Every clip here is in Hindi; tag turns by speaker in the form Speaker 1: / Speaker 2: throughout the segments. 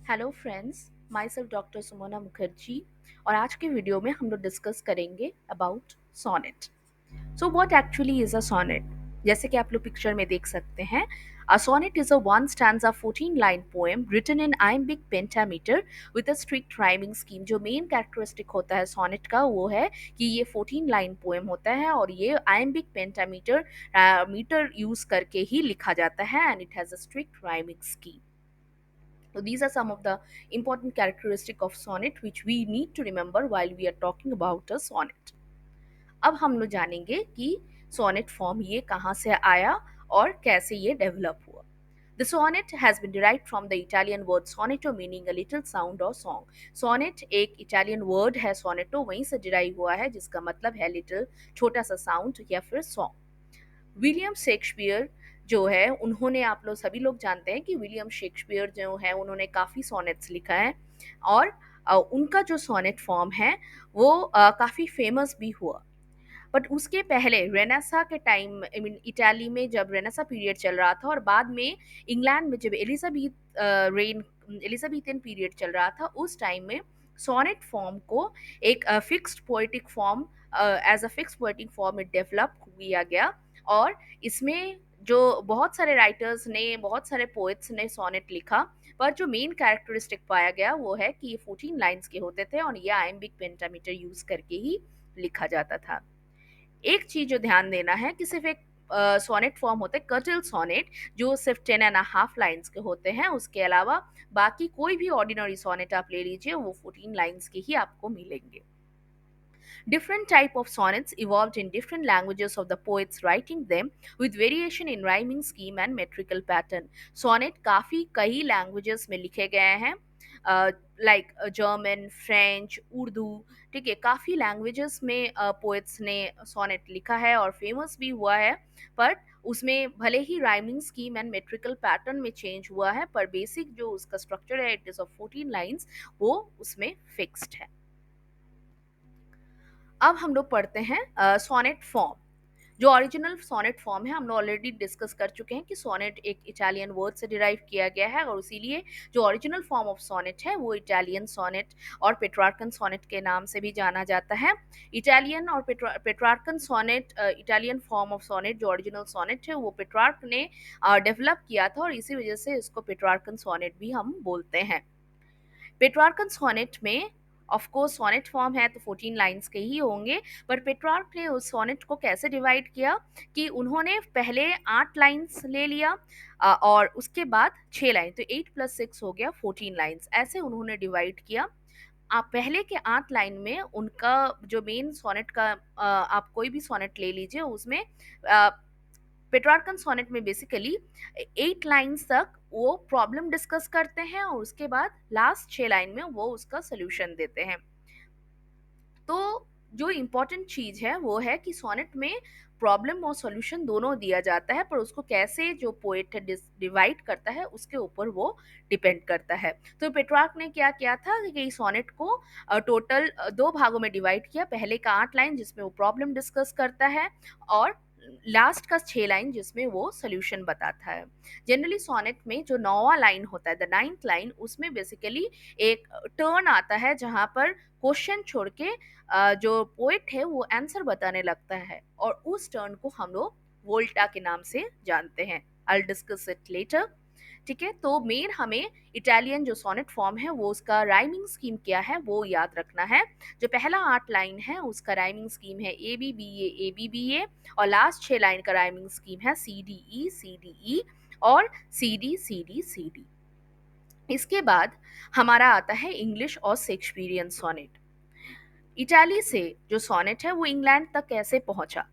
Speaker 1: Hello friends, myself doctor Sumona Mukherjee. और आज के वीडियो में हम लोग डिस्कस करेंगे about sonnet. So what actually is a sonnet? जैसे कि आप लोग पिक्चर में देख सकते हैं, a sonnet is a one stanza 14 line poem written in iambic pentameter with a strict rhyming scheme. जो मेन कैरेक्टरिस्टिक होता है सोनेट का वो है कि ये 14 लाइन पोएम होता है और ये iambic pentameter मीटर यूज करके ही लिखा जाता है and it has a strict rhyming scheme. So these are some of the important characteristic of sonnet which we need to remember while we are talking about a sonnet. अब हम लोग जानेंगे कि सोनेट फॉर्म ये कहाँ से आया और कैसे ये डेवलप हुआ. The sonnet has been derived from the Italian word sonetto meaning a little sound or song. Sonnet एक इटालियन वर्ड है sonetto, वहीं से डिराइव हुआ है जिसका मतलब है लिटिल, छोटा सा साउंड या फिर सॉन्ग. विलियम शेक्सपियर जो है उन्होंने, आप लोग सभी लोग जानते हैं कि विलियम शेक्सपियर जो है उन्होंने काफ़ी सोनेट्स लिखा है और उनका जो सोनेट फॉर्म है वो काफ़ी फेमस भी हुआ. बट उसके पहले रेनेसा के टाइम, आई मीन इटाली में जब रेनेसा पीरियड चल रहा था और बाद में इंग्लैंड में जब एलिजाबेथन पीरियड चल रहा था, उस टाइम में सोनेट फॉर्म को एक fixed poetic form, as a fixed poetic form में डेवलप किया गया. और इसमें जो बहुत सारे राइटर्स ने, बहुत सारे पोएट्स ने सोनेट लिखा, पर जो मेन कैरेक्टरिस्टिक पाया गया वो है कि ये 14 लाइंस के होते थे और ये आइम्बिक पेंटामीटर यूज करके ही लिखा जाता था. एक चीज जो ध्यान देना है कि सिर्फ एक सोनेट फॉर्म होते हैं कर्टल सोनेट, जो सिर्फ 10.5 लाइंस के होते हैं. उसके अलावा बाकी कोई भी ऑर्डिनरी सोनेट आप ले लीजिए वो 14 लाइंस के ही आपको मिलेंगे. Different type of sonnets evolved in different languages of the poets writing them with variation in rhyming scheme and metrical pattern. Sonnet काफी कई languages में लिखे गए हैं, लाइक जर्मन, फ्रेंच, उर्दू. ठीक है, काफ़ी लैंग्वेजेस में पोएट्स ने सोनेट लिखा है और फेमस भी हुआ है. पर उसमें भले ही rhyming scheme and metrical pattern में चेंज हुआ है, पर बेसिक जो उसका स्ट्रक्चर है, इट इज़ ऑफ 14 लाइंस, वो उसमें फिक्स्ड है. अब हम लोग पढ़ते हैं सोनेट फॉर्म. जो ओरिजिनल सोनेट फॉर्म है हम लोग ऑलरेडी डिस्कस कर चुके हैं कि सोनेट एक इटालियन वर्ड से डिराइव किया गया है और इसीलिए जो ओरिजिनल फॉर्म ऑफ सोनेट है वो इटालियन सोनेट और पेट्रार्कन सोनेट के नाम से भी जाना जाता है. इटालियन और Petrarchan sonnet, Italian form of sonnet जो ओरिजिनल सोनेट है वो पेट्रार्क ने डेवलप किया था और इसी वजह से इसको पेट्रार्कन सोनेट भी हम बोलते हैं. पेट्रार्कन सोनेट में ऑफ कोर्स सोनेट फॉर्म है तो 14 लाइंस के ही होंगे, पर पेट्रार्क ने उस सोनेट को कैसे डिवाइड किया कि उन्होंने पहले 8 लाइंस ले लिया और उसके बाद 6 लाइन, तो 8 + 6 हो गया 14 लाइंस. ऐसे उन्होंने डिवाइड किया. आप पहले के 8 लाइन में उनका जो मेन सोनेट का, आप कोई भी सोनेट ले लीजिए उसमें, पेट्रार्कन सोनेट में बेसिकली 8 लाइंस तक वो प्रॉब्लम डिस्कस करते हैं और उसके बाद लास्ट 6 लाइन में वो उसका सोल्यूशन देते हैं. तो जो इम्पोर्टेंट चीज है वो है कि सोनेट में प्रॉब्लम और सॉल्यूशन दोनों दिया जाता है, पर उसको कैसे जो पोएट डिवाइड करता है उसके ऊपर वो डिपेंड करता है. तो पेट्रार्क ने क्या किया था कि सोनेट को टोटल 2 भागों में डिवाइड किया. पहले का 8 लाइन जिसमें वो प्रॉब्लम डिस्कस करता है और लास्ट का 6 लाइन जिसमें वो सोल्यूशन बताता है. जनरली सोनेट में जो 9वां लाइन होता है, द 9th लाइन, उसमें बेसिकली एक टर्न आता है जहां पर क्वेश्चन छोड़ के जो पोएट है वो आंसर बताने लगता है और उस टर्न को हम लोग वोल्टा के नाम से जानते हैं. I discuss it later. ठीक है, तो मेन हमें इटालियन जो सोनेट फॉर्म है वो उसका राइमिंग स्कीम क्या है वो याद रखना है. जो पहला 8 लाइन है उसका राइमिंग स्कीम है ए बी बी ए और लास्ट 6 लाइन का राइमिंग स्कीम है सी डी ई और सी डी. इसके बाद हमारा आता है इंग्लिश और शेक्सपियरियन सोनेट. इटाली से जो सोनेट है वो इंग्लैंड तक कैसे पहुंचा,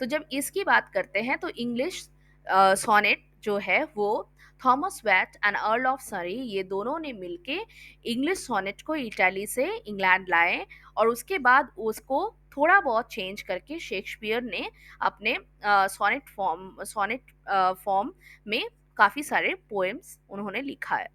Speaker 1: तो जब इसकी बात करते हैं तो इंग्लिश सोनेट जो है वो Thomas Wyatt and Earl of Surrey, ये दोनों ने मिलके इंग्लिश सोनेट को इटाली से इंग्लैंड लाए और उसके बाद उसको थोड़ा बहुत चेंज करके शेक्सपियर ने अपने सोनेट फॉर्म में काफ़ी सारे पोएम्स उन्होंने लिखा है.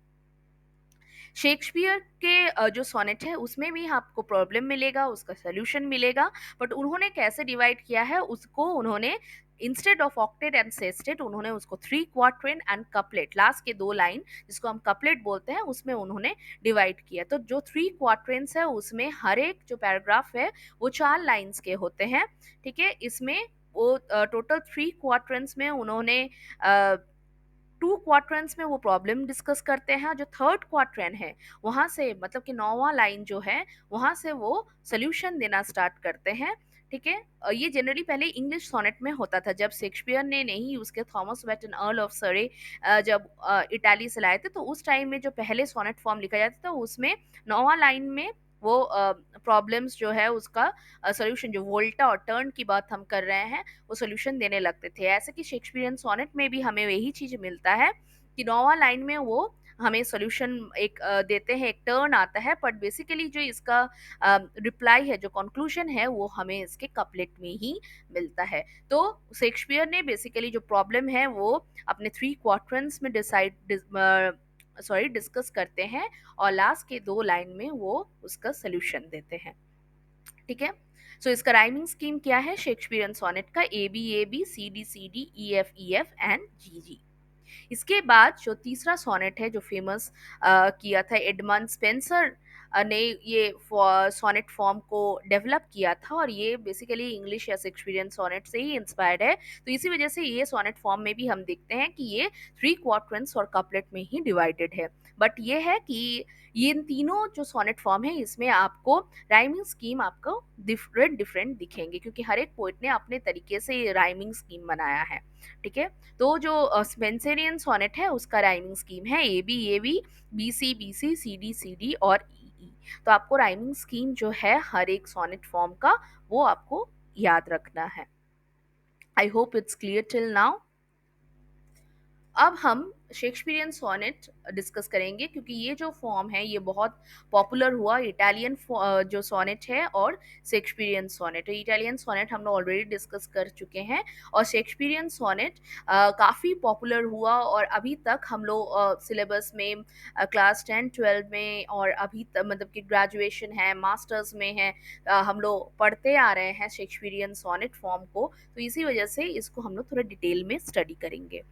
Speaker 1: शेक्सपियर के जो सोनेट है उसमें भी आपको प्रॉब्लम मिलेगा, उसका सॉल्यूशन मिलेगा, बट उन्होंने कैसे डिवाइड किया है उसको, उन्होंने instead of octet and sestet उन्होंने उसको थ्री क्वार्टरन एंड कपलेट, लास्ट के दो लाइन जिसको हम कपलेट बोलते हैं उसमें उन्होंने डिवाइड किया। तो जो थ्री क्वार्टरन्स है उसमें हर एक जो पैराग्राफ है वो चार लाइंस के होते हैं, ठीक है। इसमें वो टोटल थ्री क्वार्टरन्स में उन्होंने टू क्वार्टरन्स में वो प्रॉब्लम डिस्कस करते हैं, जो थर्ड क्वार्टरन है वहां से मतलब कि नौवां लाइन जो है वहां से वो सोल्यूशन देना स्टार्ट करते हैं, ठीक है। ये जनरली पहले इंग्लिश सोनेट में होता था, जब शेक्सपियर ने नहीं उसके थॉमस वेटन अर्ल ऑफ सरे जब इटाली से लाए थे तो उस टाइम में जो पहले सोनेट फॉर्म लिखा जाता था उसमें नौवां लाइन में वो प्रॉब्लम्स जो है उसका सोल्यूशन, जो वोल्टा और टर्न की बात हम कर रहे हैं, वो सोल्यूशन देने लगते थे। ऐसे कि शेक्सपियन सोनेट में भी हमें यही चीज मिलता है कि नौवां लाइन में वो हमें सोल्यूशन एक देते हैं, एक टर्न आता है, बट बेसिकली जो इसका रिप्लाई है, जो कंक्लूजन है, वो हमें इसके कपलेट में ही मिलता है। तो शेक्सपियर ने बेसिकली जो प्रॉब्लम है वो अपने थ्री क्वार्टरन्स में डिस्कस करते हैं और लास्ट के दो लाइन में वो उसका सोल्यूशन देते हैं, ठीक है। सो इसका राइमिंग स्कीम क्या है शेक्सपियन सोनेट का? A B C D E F and G G. इसके बाद जो तीसरा सोनेट है जो फेमस किया था एडमंड स्पेंसर ने, ये सोनेट फॉर्म को डेवलप किया था और ये बेसिकली इंग्लिश या शेक्सपियरियन सोनेट से ही इंस्पायर्ड है। तो इसी वजह से ये सोनेट फॉर्म में भी हम देखते हैं कि ये थ्री क्वार्टरन्स और कपलेट में ही डिवाइडेड है। बट ये है कि ये इन तीनों जो सोनेट फॉर्म है इसमें आपको राइमिंग स्कीम आपको डिफरेंट डिफरेंट दिखेंगे, क्योंकि हर एक पोइट ने अपने तरीके से राइमिंग स्कीम बनाया है, ठीक है। तो जो स्पेंसरियन सोनेट है उसका राइमिंग स्कीम है ए बी सी डी और ई ई। तो आपको राइमिंग स्कीम जो है हर एक सोनेट फॉर्म का वो आपको याद रखना है। I hope it's clear till now. अब हम शेक्सपियरियन सोनेट डिस्कस करेंगे, क्योंकि ये जो फॉर्म है ये बहुत पॉपुलर हुआ, इटालियन जो सोनेट है और शेक्सपियरियन सोनेट। तो इटालियन सोनेट हम लोग ऑलरेडी डिस्कस कर चुके हैं और शेक्सपियरियन सोनेट काफ़ी पॉपुलर हुआ और अभी तक हम लोग सिलेबस में क्लास 10 12 में और अभी तक मतलब कि ग्रेजुएशन है, मास्टर्स में है, हम लोग पढ़ते आ रहे हैं शेक्सपियरियन सोनेट फॉर्म को। तो इसी वजह से इसको हम लोग थोड़ा डिटेल में स्टडी करेंगे।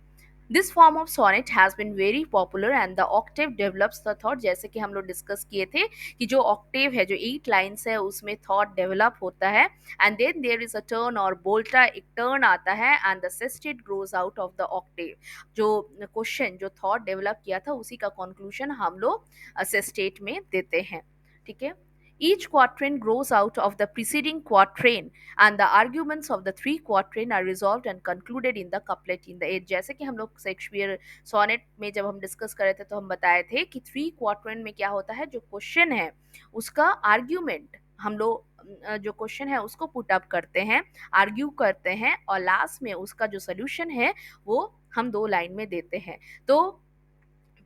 Speaker 1: This form of sonnet has been very popular and the octave develops the thought. जैसे कि हम लोग डिस्कस किए थे कि जो ऑक्टेव है, जो 8 लाइन्स है, उसमें थॉट डेवलप होता है and then there is a turn और बोल्टा, एक टर्न आता है and the sestet grows out of the octave. जो क्वेश्चन, जो थॉट डेवलप किया था उसी का कंक्लूजन हम लोग सेस्टेट में देते हैं, ठीक है। Each quatrain grows out of the preceding quatrain and the arguments of the three quatrain are resolved and concluded in the couplet in the eighth। जैसे कि हम लोग शेक्सपियर सोनेट में जब हम डिस्कस कर रहे थे तो हम बताए थे कि थ्री क्वार्टरन में क्या होता है, जो क्वेश्चन है उसका आर्ग्यूमेंट हम लोग जो क्वेश्चन है उसको पुट अप करते हैं, आर्ग्यू करते हैं और लास्ट में उसका जो सोल्यूशन है वो हम दो लाइन में देते हैं। तो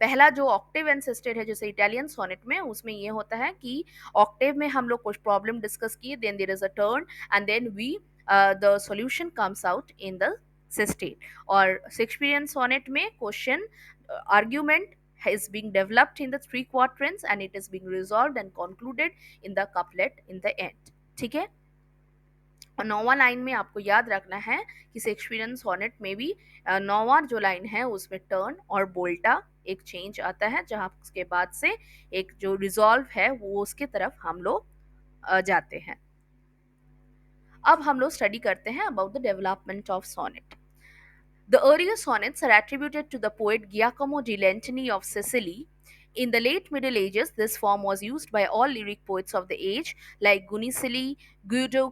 Speaker 1: पहला जो ऑक्टेव एंड सिस्टेट है जैसे इटालियन सोनेट में, उसमें ये होता है कि ऑक्टेव में हम लोग कुछ प्रॉब्लम डिस्कस किए, then there is a turn and then we the solution comes out in the sestet. और शेक्सपियरियन सोनेट में question argument is being developed in the three quatrains and it is being resolved and concluded in the couplet in the end, ठीक है। और नौवां लाइन में आपको याद रखना है कि शेक्सपियरियन सोनेट में भी नौवां जो लाइन है उसमें टर्न और बोल्टा एक चेंज आता है, जहां उसके बाद से एक जो रिजॉल्व है वो उसके तरफ हम लोग जाते हैं। अब हम लोग स्टडी करते हैं about the development of sonnet. The earlier sonnets are attributed to the poet Giacomo di Lentini of Sicily. In the late Middle Ages, this form was used by all lyric poets of the age, like Gunicilli, Guido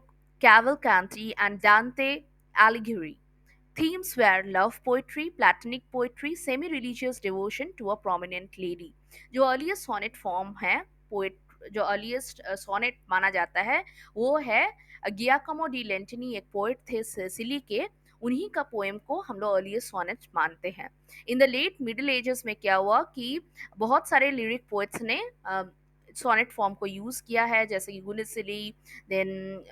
Speaker 1: Cavalcanti, and Dante Alighieri. Themes were love poetry, platonic poetry, semi-religious devotion to a prominent lady. जो अर्लीस्ट सोनेट फॉर्म है, पोएट जो अर्लीस्ट सोनेट माना जाता है वो है गियाकमो डी लेंटिनी, एक पोएट थे सिसिली के, उन्हीं का पोएम को हम लोग अर्लीस्ट सोनेट मानते हैं। In the late middle ages में क्या हुआ कि बहुत सारे लिरिक पोएट्स ने सोनेट फॉर्म को यूज किया है, जैसे कि गुनिसिली, देन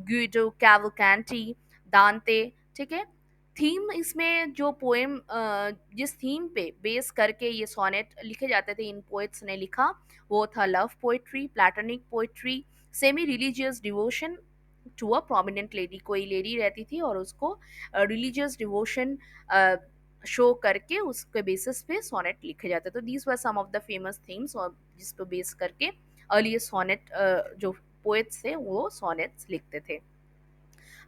Speaker 1: गुइडो कैवलकैंटी, दांते, ठीक है। थीम इसमें जो पोएम जिस थीम पे बेस करके ये सोनेट लिखे जाते थे, इन पोएट्स ने लिखा, वो था love poetry, platonic poetry, semi religious devotion to a prominent lady. कोई लेडी रहती थी और उसको रिलीजियस डिवोशन शो करके उसके बेसिस पे सोनेट लिखे जाते। तो these were some of the famous themes, और जिस पे बेस करके अर्ली सोनेट जो पोएट्स थे वो सोनेट्स लिखते थे।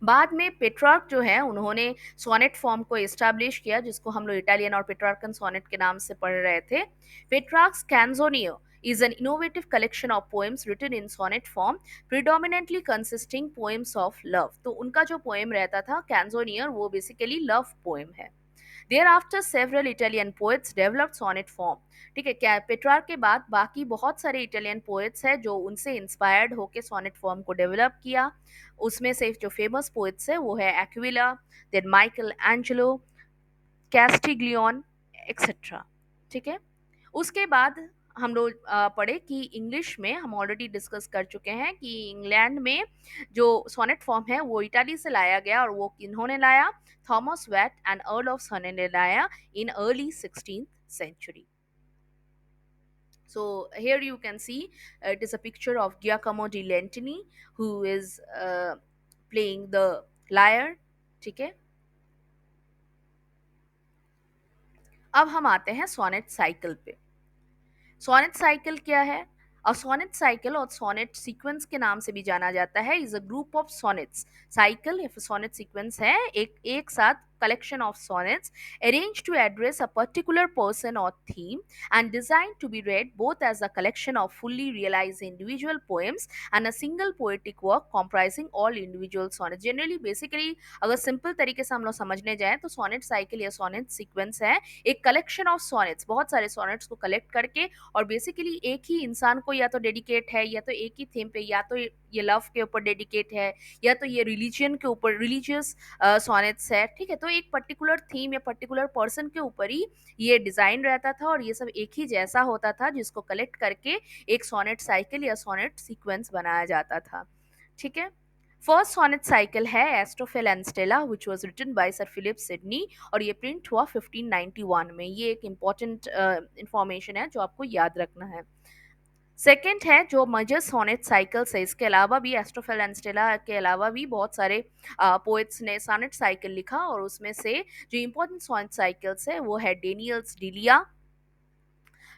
Speaker 1: बाद में पेट्रार्क जो है उन्होंने सोनेट फॉर्म को एस्टैब्लिश किया, जिसको हम लोग इटालियन और पेट्रार्कन सोनेट के नाम से पढ़ रहे थे। पेट्रार्क्स कैंजोनियो is an innovative collection of poems written in sonnet form, predominantly consisting poems of love। तो उनका जो पोएम रहता था कैंजोनियर, वो बेसिकली लव पोएम है। Thereafter several Italian poets developed sonnet form। ठीक है, क्या पेट्रार्क के बाद बाकी बहुत सारे इटालियन पोएट्स हैं जो उनसे इंस्पायर्ड होके सोनेट फॉर्म को डेवलप किया। उसमें से जो फेमस पोएट्स है वो है Aquila, then Michelangelo, Castiglione, etcetera. ठीक है, उसके बाद हम लोग पढ़े कि इंग्लिश में हम ऑलरेडी डिस्कस कर चुके हैं कि इंग्लैंड में जो सोनेट फॉर्म है वो इटाली से लाया गया, और वो किन्होंने लाया, Thomas Wyatt and Earl of Surrey ने लाया in early 16th century। So here you can see it is a picture of Giacomo di Lentini who is playing the lyre। ठीक है, अब हम आते हैं सोनेट साइकिल पे। सोनेट साइकिल क्या है? और सोनेट साइकिल और सोनेट सीक्वेंस के नाम से भी जाना जाता है, is a group of sonnets. Cycle या फिर सोनेट सीक्वेंस है एक साथ collection of sonnets arranged to address a particular person or theme, and designed to be read both as a collection of fully realized individual poems and a single poetic work comprising all individual sonnets। generally basically अगर सिंपल तरीके से हम लोग समझने जाएं तो सोनेट साइकिल या सोनेट सीक्वेंस है एक कलेक्शन ऑफ सोनेट्स, बहुत सारे सोनेट्स को कलेक्ट करके, और बेसिकली एक ही इंसान को या तो डेडिकेट है, या तो एक ही थीम पे, या तो ये लव के ऊपर डेडिकेट है, या तो ये रिलीजन के ऊपर रिलीजियस सोनेट्स है। ठीक है, तो एक पर्टिकुलर थीम या पर्टिकुलर पर्सन के ऊपर ही ये डिजाइन रहता था, और ये सब एक ही जैसा होता था, जिसको कलेक्ट करके एक सोनेट साइकिल या सोनेट सीक्वेंस बनाया जाता था। ठीक है, फर्स्ट सोनेट साइकिल है Astrophel and Stella which was written by sir Philip Sidney, और ये प्रिंट हुआ 1591 में। ये एक इम्पॉर्टेंट इंफॉर्मेशन है जो आपको याद रखना है। सेकेंड है जो मजर सोनेट साइकिल्स है, इसके अलावा भी एस्ट्रोफेल एंड स्टेला के अलावा भी बहुत सारे पोएट्स ने सोनेट साइकिल लिखा, और उसमें से जो इम्पोर्टेंट सोनेट साइकिल्स है वो है Daniel's Delia,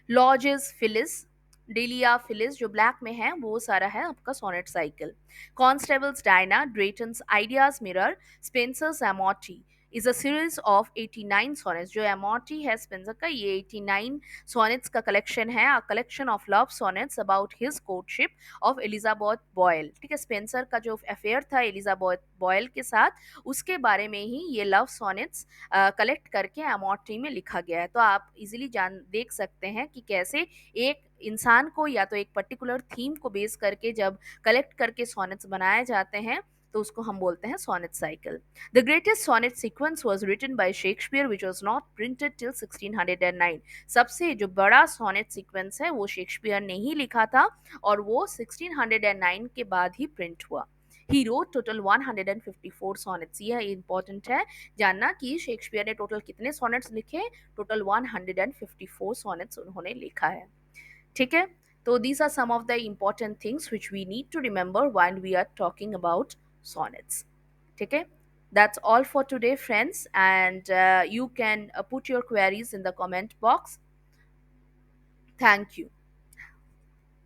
Speaker 1: Lodge's Phillis. Delia Phillis जो ब्लैक में है वो सारा है आपका sonnet cycle. Constable's Diana, Drayton's Idea's Mirror, Spenser's Amoretti is a series of 89 sonnets. जो एमोटी है स्पेंसर का, ये 89 सोनेट्स का कलेक्शन है, a collection of love sonnets about his courtship of Elizabeth Boyle. ठीक है, स्पेंसर का जो अफेयर था एलिजाबेथ बॉयल के साथ, उसके बारे में ही ये लव सोनेट्स कलेक्ट करके एमोटी में लिखा गया है। तो आप इजीली जान देख सकते हैं कि कैसे एक इंसान को या तो एक पर्टिकुलर थीम को बेस करके जब कलेक्ट करके सोनेट्स बनाए जाते हैं तो उसको हम बोलते हैं sonnet cycle. The greatest sonnet sequence was written by Shakespeare which was not printed till 1609। सबसे जो बड़ा सोनेट सीक्वेंस है वो शेक्सपियर ने ही लिखा था, और वो 1609 के बाद ही प्रिंट हुआ। He wrote total 154 sonnets. यह इंपॉर्टेंट है जानना कि शेक्सपियर ने टोटल कितने सॉनेट्स लिखे, टोटल 154 सॉनेट्स उन्होंने लिखा है। ठीक है, तो these are some of the important things which we need to remember while we are talking about sonnets। ठीक है, that's all for today friends, and you can put your queries in the comment box। Thank you।